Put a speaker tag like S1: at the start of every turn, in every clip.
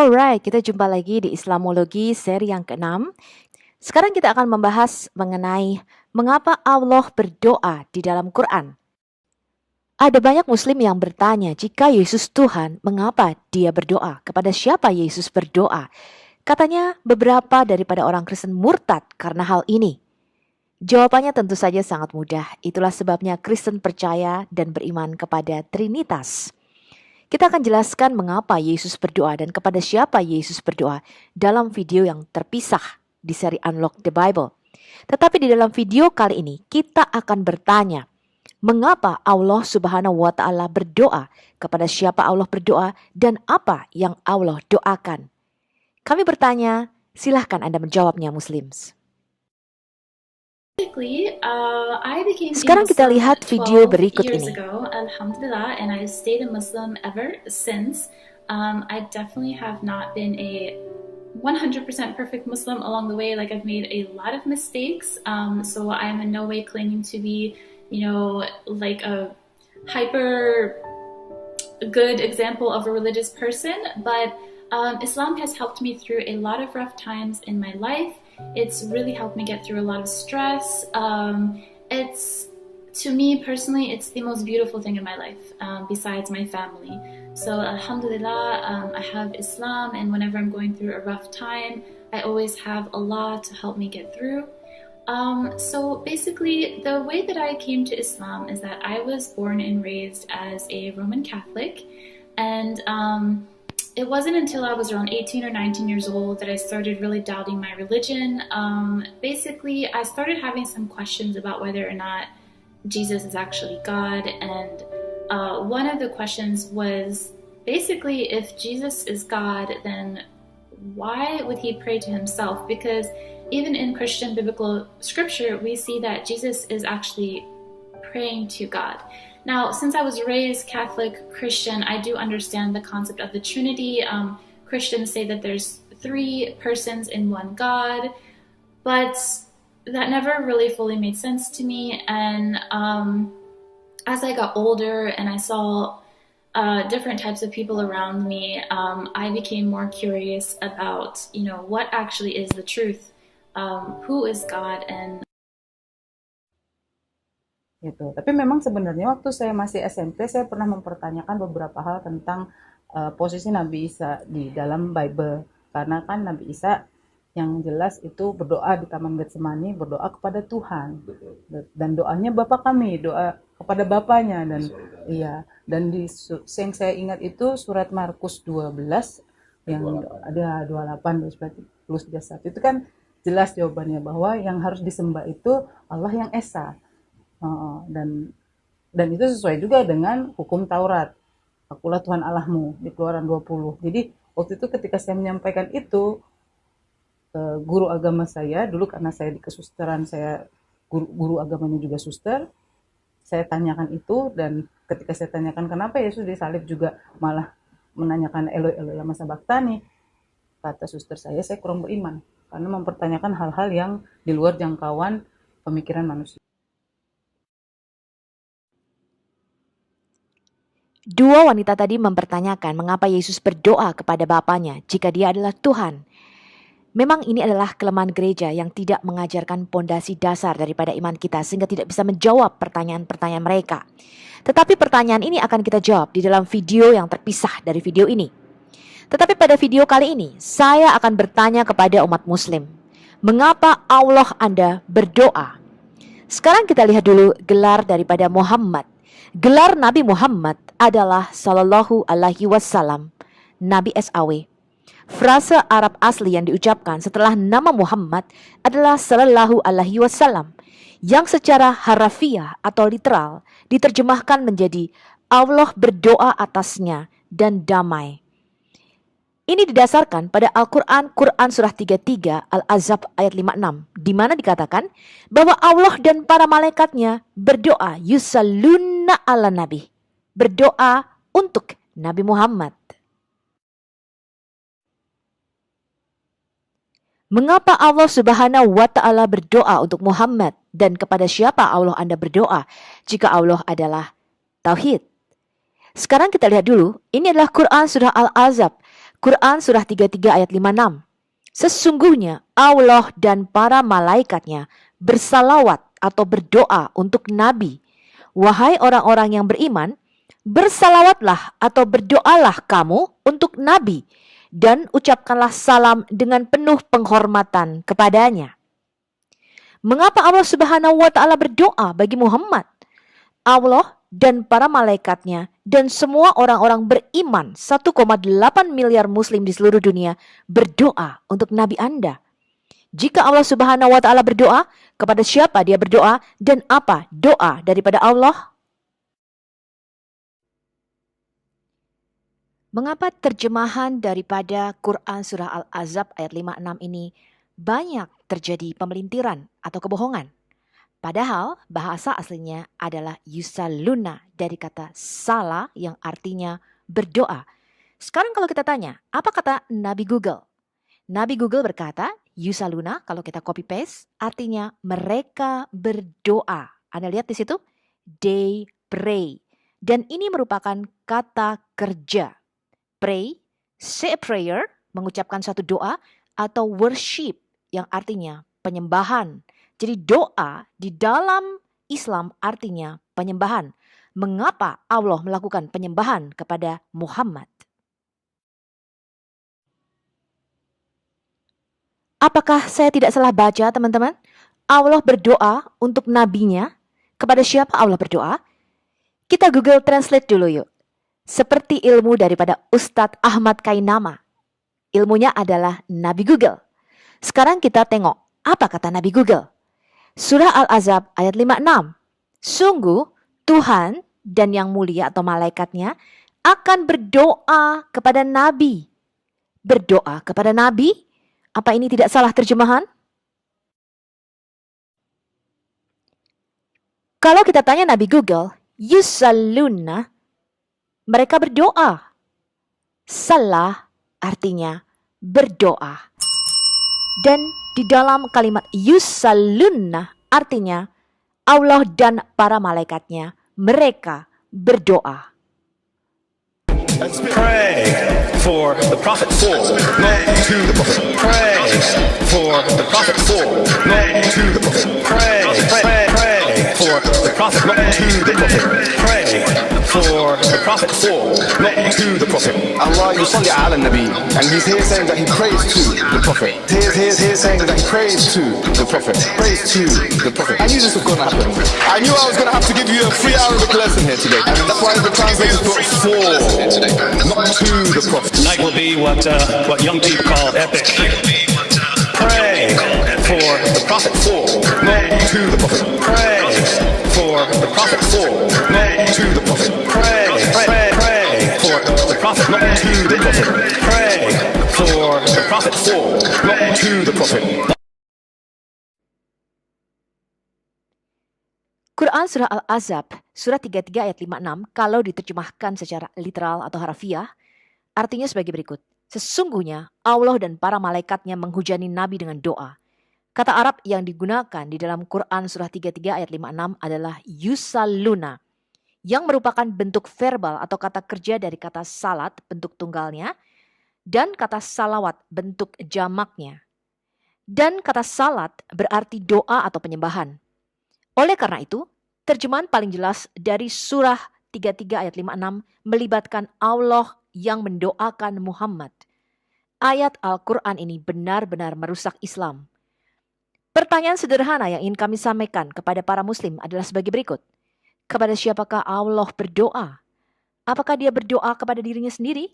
S1: Alright, kita jumpa lagi di Islamologi seri yang ke-6. Sekarang kita akan membahas mengenai mengapa Allah berdoa di dalam Quran. Ada banyak muslim yang bertanya, jika Yesus Tuhan, mengapa dia berdoa? Kepada siapa Yesus berdoa? Katanya beberapa daripada orang Kristen murtad karena hal ini. Jawabannya tentu saja sangat mudah. Itulah sebabnya Kristen percaya dan beriman kepada Trinitas. Kita akan jelaskan mengapa Yesus berdoa dan kepada siapa Yesus berdoa dalam video yang terpisah di seri Unlock the Bible. Tetapi di dalam video kali ini kita akan bertanya, mengapa Allah Subhanahu wa Ta'ala berdoa, kepada siapa Allah berdoa, dan apa yang Allah doakan. Kami bertanya, silahkan Anda menjawabnya, Muslims.
S2: Sekarang kita lihat video berikut ini. Alhamdulillah, and I've stayed a Muslim ever since. I definitely have not been a 100% perfect Muslim along the way. Like, I've made a lot of mistakes. So I am in no way claiming to be, like a hyper good example of a religious person. But Islam has helped me through a lot of rough times in my life. It's really helped me get through a lot of stress. To me personally, it's the most beautiful thing in my life, besides my family. So alhamdulillah, I have Islam, and whenever I'm going through a rough time, I always have Allah to help me get through. So basically, the way that I came to Islam is that I was born and raised as a Roman Catholic, and it wasn't until I was around 18 or 19 years old that I started really doubting my religion. Basically, I started having some questions about whether or not Jesus is actually God. And one of the questions was basically, if Jesus is God, then why would he pray to himself? Because even in Christian biblical scripture, we see that Jesus is actually praying to God. Now, since I was raised Catholic Christian, I do understand the concept of the Trinity. Christians say that there's 3 persons in one God, but that never really fully made sense to me. And as I got older and I saw different types of people around me, I became more curious about, what actually is the truth, who is God, and
S3: gitu. Tapi memang sebenarnya waktu saya masih SMP, saya pernah mempertanyakan beberapa hal tentang posisi Nabi Isa di dalam Bible. Karena kan Nabi Isa yang jelas itu berdoa di Taman Getsemani, berdoa kepada Tuhan. Dan doanya Bapa kami, doa kepada Bapanya. Dan dan yang saya ingat itu surat Markus 12 yang ada 28 plus 1. Itu kan jelas jawabannya bahwa yang harus disembah itu Allah yang Esa. Dan itu sesuai juga dengan hukum Taurat. Akulah Tuhan Allahmu di Keluaran 20. Jadi waktu itu ketika saya menyampaikan itu, guru agama saya dulu, karena saya di kesusteran, saya guru agamanya juga suster, saya tanyakan itu. Dan ketika saya tanyakan kenapa Yesus disalib juga malah menanyakan Eloi Eloi lama sabachthani, kata suster saya kurang beriman karena mempertanyakan hal-hal yang di luar jangkauan pemikiran manusia.
S1: Dua wanita tadi mempertanyakan mengapa Yesus berdoa kepada Bapanya jika dia adalah Tuhan. Memang ini adalah kelemahan gereja yang tidak mengajarkan pondasi dasar daripada iman kita sehingga tidak bisa menjawab pertanyaan-pertanyaan mereka. Tetapi pertanyaan ini akan kita jawab di dalam video yang terpisah dari video ini. Tetapi pada video kali ini, saya akan bertanya kepada umat muslim, mengapa Allah Anda berdoa? Sekarang kita lihat dulu gelar daripada Muhammad. Gelar Nabi Muhammad adalah Sallallahu Alaihi Wasallam, Nabi SAW. Frase Arab asli yang diucapkan setelah nama Muhammad adalah Sallallahu Alaihi Wasallam, yang secara harafiah atau literal diterjemahkan menjadi Allah berdoa atasnya dan damai. Ini didasarkan pada Al-Quran, Quran Surah 33 Al-Ahzab ayat 56, di mana dikatakan bahwa Allah dan para malaikatnya berdoa yusalluna ala nabi, berdoa untuk Nabi Muhammad. Mengapa Allah Subhanahu wa Ta'ala berdoa untuk Muhammad, dan kepada siapa Allah Anda berdoa jika Allah adalah Tauhid? Sekarang kita lihat dulu, ini adalah Quran Surah Al-Ahzab. Quran surah 33 ayat 56. Sesungguhnya Allah dan para malaikatnya bersalawat atau berdoa untuk Nabi. Wahai orang-orang yang beriman, bersalawatlah atau berdoalah kamu untuk Nabi dan ucapkanlah salam dengan penuh penghormatan kepadanya. Mengapa Allah Subhanahu wa taala berdoa bagi Muhammad? Allah dan para malaikatnya dan semua orang-orang beriman 1,8 miliar muslim di seluruh dunia berdoa untuk Nabi Anda. Jika Allah Subhanahu wa taala berdoa, kepada siapa dia berdoa dan apa doa daripada Allah? Mengapa terjemahan daripada Quran surah Al-Ahzab ayat 56 ini banyak terjadi pemelintiran atau kebohongan? Padahal bahasa aslinya adalah yusalluna dari kata sala yang artinya berdoa. Sekarang kalau kita tanya, apa kata Nabi Google? Nabi Google berkata, yusalluna kalau kita copy paste artinya mereka berdoa. Anda lihat di situ, they pray. Dan ini merupakan kata kerja. Pray, say a prayer, mengucapkan suatu doa, atau worship yang artinya penyembahan. Jadi doa di dalam Islam artinya penyembahan. Mengapa Allah melakukan penyembahan kepada Muhammad? Apakah saya tidak salah baca, teman-teman? Allah berdoa untuk nabinya. Kepada siapa Allah berdoa? Kita Google Translate dulu yuk. Seperti ilmu daripada Ustadz Ahmad Kainama. Ilmunya adalah Nabi Google. Sekarang kita tengok apa kata Nabi Google. Surah Al-Ahzab ayat 56. Sungguh Tuhan dan yang mulia atau malaikatnya akan berdoa kepada Nabi. Berdoa kepada Nabi? Apa ini tidak salah terjemahan? Kalau kita tanya Nabi Google, yusalluna, mereka berdoa. Salah artinya berdoa. Dan di dalam kalimat yusalluna artinya Allah dan para malaikatnya mereka berdoa.
S4: Pray for the prophet for, not to the prophet. Pray for the prophet for, not to the prophet. Pray for the prophet, not to the prophet. Pray for the prophet for, not to the prophet.
S5: Allah yusalli ala nabi, and he's here saying that he prays to the prophet. Here's saying that he prays to the prophet. Prays to the prophet. I knew this was going to happen. I knew I was going to have to give you a free Arabic lesson here today. And that's why the translators put for, not to the prophet.
S4: Tonight will be what young people call epic. Pray for the prophet for, not to the prophet. Pray for the prophet for, not to the prophet. Pray for the prophet, not to the prophet. Pray for the prophet for, not to the prophet.
S1: Quran surah Al-Ahzab, surah 33 ayat 56, kalau diterjemahkan secara literal atau harfiah, artinya sebagai berikut. Sesungguhnya Allah dan para malaikatnya menghujani Nabi dengan doa. Kata Arab yang digunakan di dalam Quran surah 33 ayat 56 adalah yusalluna, yang merupakan bentuk verbal atau kata kerja dari kata salat, bentuk tunggalnya, dan kata salawat, bentuk jamaknya. Dan kata salat berarti doa atau penyembahan. Oleh karena itu, terjemahan paling jelas dari surah 33 ayat 56 melibatkan Allah yang mendoakan Muhammad. Ayat Al-Quran ini benar-benar merusak Islam. Pertanyaan sederhana yang ingin kami sampaikan kepada para muslim adalah sebagai berikut. Kepada siapakah Allah berdoa? Apakah dia berdoa kepada dirinya sendiri?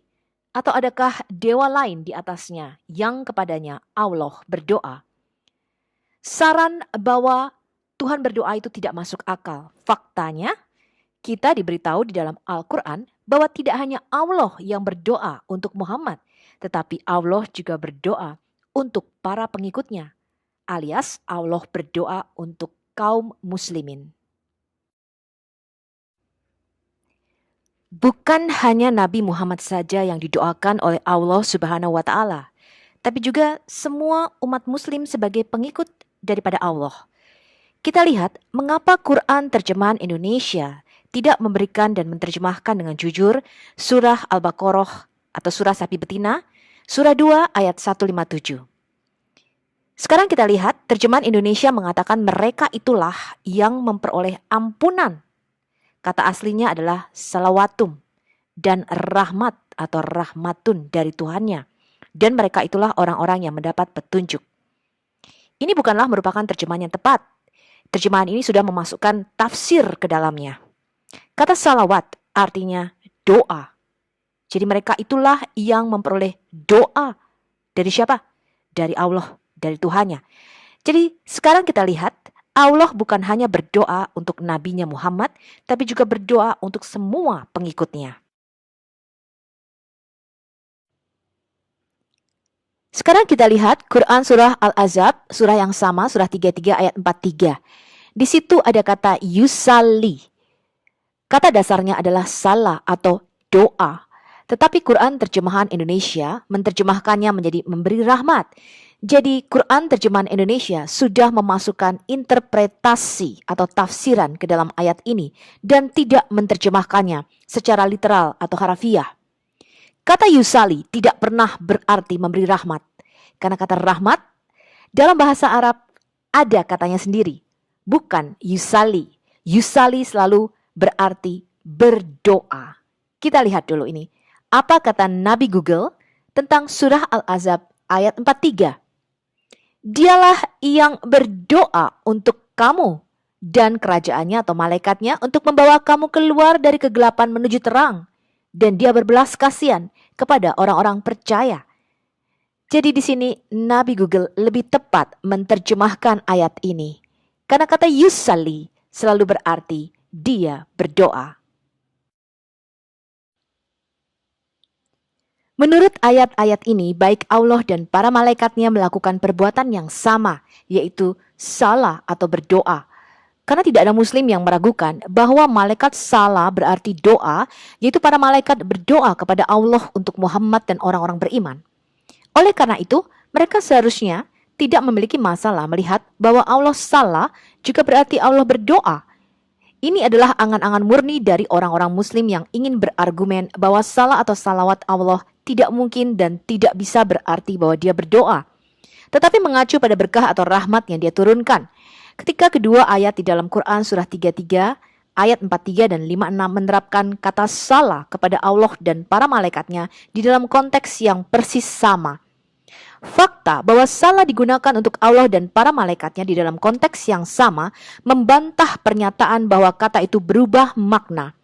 S1: Atau adakah dewa lain di atasnya yang kepadanya Allah berdoa? Saran bahwa Tuhan berdoa itu tidak masuk akal. Faktanya, kita diberitahu di dalam Al-Quran bahwa tidak hanya Allah yang berdoa untuk Muhammad, tetapi Allah juga berdoa untuk para pengikutnya, alias Allah berdoa untuk kaum muslimin. Bukan hanya Nabi Muhammad saja yang didoakan oleh Allah Subhanahu wa taala, tapi juga semua umat muslim sebagai pengikut daripada Allah. Kita lihat mengapa Quran terjemahan Indonesia tidak memberikan dan menerjemahkan dengan jujur surah Al-Baqarah atau surah sapi betina Surah 2 ayat 157. Sekarang kita lihat terjemahan Indonesia mengatakan mereka itulah yang memperoleh ampunan. Kata aslinya adalah salawatum dan rahmat atau rahmatun dari Tuhannya. Dan mereka itulah orang-orang yang mendapat petunjuk. Ini bukanlah merupakan terjemahan yang tepat. Terjemahan ini sudah memasukkan tafsir ke dalamnya. Kata salawat artinya doa. Jadi mereka itulah yang memperoleh doa. Dari siapa? Dari Allah, dari Tuhannya. Jadi sekarang kita lihat Allah bukan hanya berdoa untuk nabinya Muhammad, tapi juga berdoa untuk semua pengikutnya. Sekarang kita lihat Quran surah Al-Ahzab, surah yang sama, surah 33 ayat 43. Di situ ada kata yusalli. Kata dasarnya adalah salah atau doa. Tetapi Quran terjemahan Indonesia menerjemahkannya menjadi memberi rahmat. Jadi Quran terjemahan Indonesia sudah memasukkan interpretasi atau tafsiran ke dalam ayat ini dan tidak menerjemahkannya secara literal atau harafiah. Kata yusali tidak pernah berarti memberi rahmat. Karena kata rahmat dalam bahasa Arab ada katanya sendiri. Bukan yusali. Yusali selalu berarti berdoa. Kita lihat dulu ini. Apa kata Nabi Google tentang surah Al-Ahzab ayat 43? Dialah yang berdoa untuk kamu dan kerajaannya atau malaikatnya untuk membawa kamu keluar dari kegelapan menuju terang. Dan dia berbelas kasihan kepada orang-orang percaya. Jadi di sini Nabi Google lebih tepat menerjemahkan ayat ini. Karena kata yusalli selalu berarti dia berdoa. Menurut ayat-ayat ini, baik Allah dan para malaikatnya melakukan perbuatan yang sama, yaitu salah atau berdoa. Karena tidak ada muslim yang meragukan bahwa malaikat salah berarti doa, yaitu para malaikat berdoa kepada Allah untuk Muhammad dan orang-orang beriman. Oleh karena itu, mereka seharusnya tidak memiliki masalah melihat bahwa Allah salah juga berarti Allah berdoa. Ini adalah angan-angan murni dari orang-orang muslim yang ingin berargumen bahwa salah atau salawat Allah tidak mungkin dan tidak bisa berarti bahwa dia berdoa. Tetapi mengacu pada berkah atau rahmat yang dia turunkan. Ketika kedua ayat di dalam Quran surah 33, ayat 43 dan 56 menerapkan kata salah kepada Allah dan para malaikatnya di dalam konteks yang persis sama. Fakta bahwa salah digunakan untuk Allah dan para malaikatnya di dalam konteks yang sama membantah pernyataan bahwa kata itu berubah makna.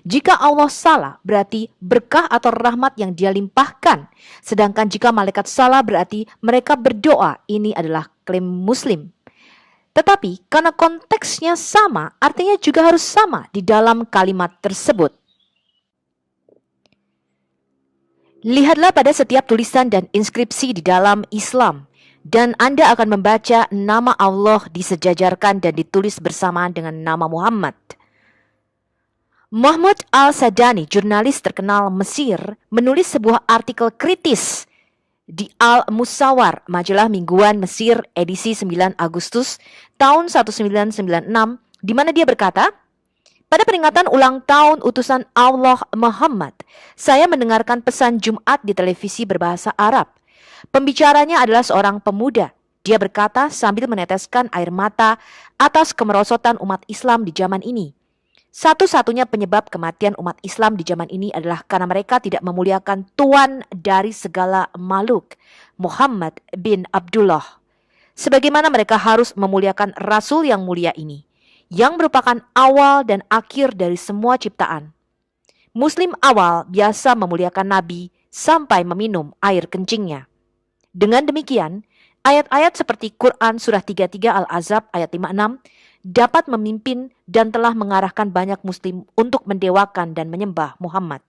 S1: Jika Allah salah berarti berkah atau rahmat yang dia limpahkan. Sedangkan jika malaikat salah berarti mereka berdoa. Ini adalah klaim muslim. Tetapi karena konteksnya sama, artinya juga harus sama di dalam kalimat tersebut. Lihatlah pada setiap tulisan dan inskripsi di dalam Islam, dan Anda akan membaca nama Allah disejajarkan dan ditulis bersamaan dengan nama Muhammad. Mahmud Al-Sadani, jurnalis terkenal Mesir, menulis sebuah artikel kritis di Al-Musawar, majalah mingguan Mesir edisi 9 Agustus tahun 1996, di mana dia berkata, pada peringatan ulang tahun utusan Allah Muhammad, saya mendengarkan pesan Jumat di televisi berbahasa Arab. Pembicaranya adalah seorang pemuda. Dia berkata sambil meneteskan air mata atas kemerosotan umat Islam di zaman ini. Satu-satunya penyebab kematian umat Islam di zaman ini adalah karena mereka tidak memuliakan Tuan dari segala makhluk, Muhammad bin Abdullah. Sebagaimana mereka harus memuliakan Rasul yang mulia ini, yang merupakan awal dan akhir dari semua ciptaan. Muslim awal biasa memuliakan Nabi sampai meminum air kencingnya. Dengan demikian, ayat-ayat seperti Quran surah 33 Al-Ahzab ayat 56 dapat memimpin dan telah mengarahkan banyak muslim untuk mendewakan dan menyembah Muhammad.